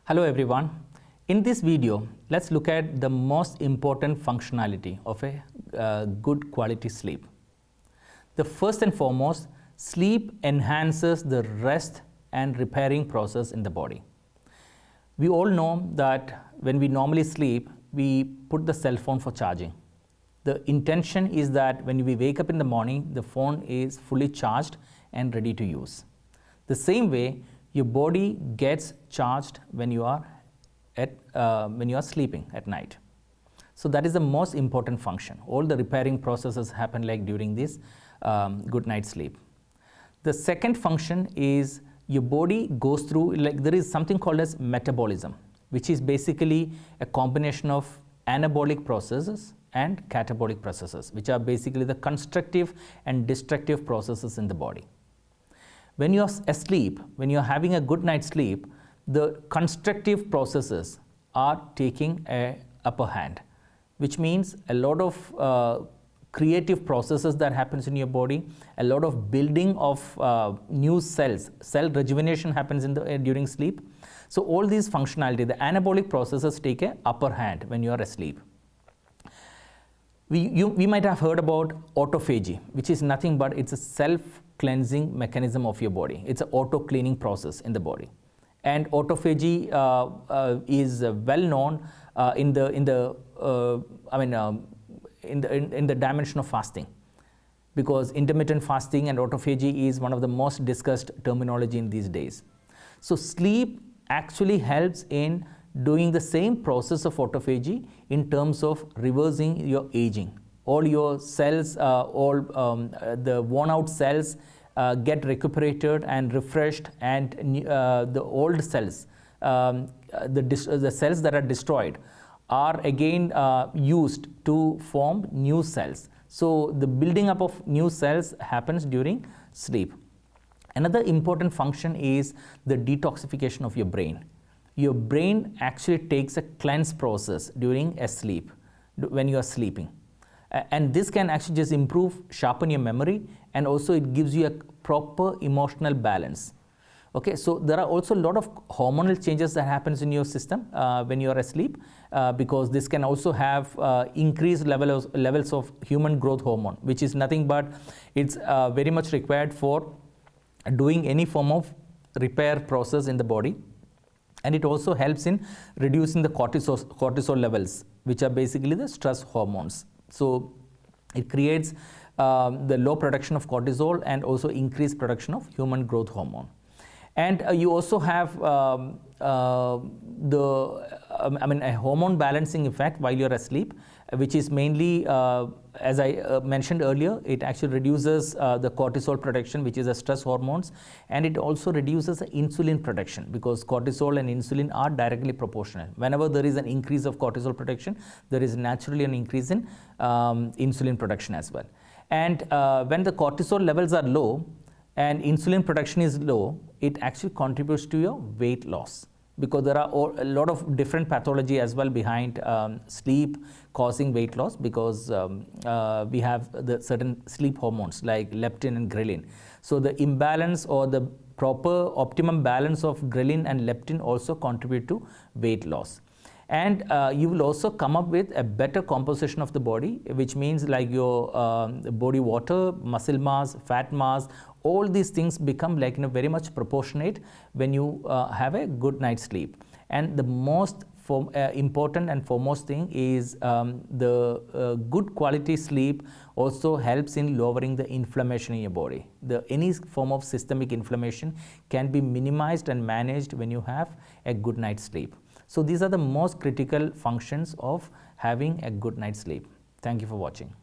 Hello everyone. In this video, let's look at the most important functionality of a good quality sleep. The first and foremost, sleep enhances the rest and repairing process in the body. We all know that when we normally sleep, we put the cell phone for charging. The intention is that when we wake up in the morning, the phone is fully charged and ready to use. The same way, your body gets charged when you are sleeping at night. So that is the most important function. All the repairing processes happen like during this good night sleep. The second function is your body goes through, like there is something called as metabolism, which is basically a combination of anabolic processes and catabolic processes, which are basically the constructive and destructive processes in the body. When you are asleep, when you are having a good night's sleep, the constructive processes are taking an upper hand, which means a lot of creative processes that happens in your body, a lot of building of new cells, cell rejuvenation happens during sleep. So all these functionality, the anabolic processes take an upper hand when you are asleep. We might have heard about autophagy, which is nothing but it's a self-cleansing mechanism of your body. It's an auto-cleaning process in the body. And autophagy is well known in the dimension of fasting, because intermittent fasting and autophagy is one of the most discussed terminology in these days. So sleep actually helps in doing the same process of autophagy in terms of reversing your aging. All your cells, the worn out cells get recuperated and refreshed, and the old cells, the cells that are destroyed are again used to form new cells. So the building up of new cells happens during sleep. Another important function is the detoxification of your brain. Your brain actually takes a cleanse process during a sleep, when you are sleeping. And this can actually just improve, sharpen your memory, and also it gives you a proper emotional balance. Okay, so there are also a lot of hormonal changes that happens in your system when you are asleep, because this can also have increased levels of human growth hormone, which is nothing but it's very much required for doing any form of repair process in the body. And it also helps in reducing the cortisol levels, which are basically the stress hormones. So it creates the low production of cortisol and also increased production of human growth hormone. And you also have a hormone balancing effect while you're asleep, which is mainly, as I mentioned earlier, it actually reduces the cortisol production, which is a stress hormones, and it also reduces the insulin production, because cortisol and insulin are directly proportional. Whenever there is an increase of cortisol production, there is naturally an increase in insulin production as well. And when the cortisol levels are low and insulin production is low, it actually contributes to your weight loss, because there are a lot of different pathology as well behind sleep causing weight loss, because we have the certain sleep hormones like leptin and ghrelin. So the imbalance or the proper optimum balance of ghrelin and leptin also contribute to weight loss. And you will also come up with a better composition of the body, which means like your body water, muscle mass, fat mass, all these things become like very much proportionate when you have a good night's sleep. And the most important and foremost thing is the good quality sleep also helps in lowering the inflammation in your body. Any form of systemic inflammation can be minimized and managed when you have a good night's sleep. So these are the most critical functions of having a good night's sleep. Thank you for watching.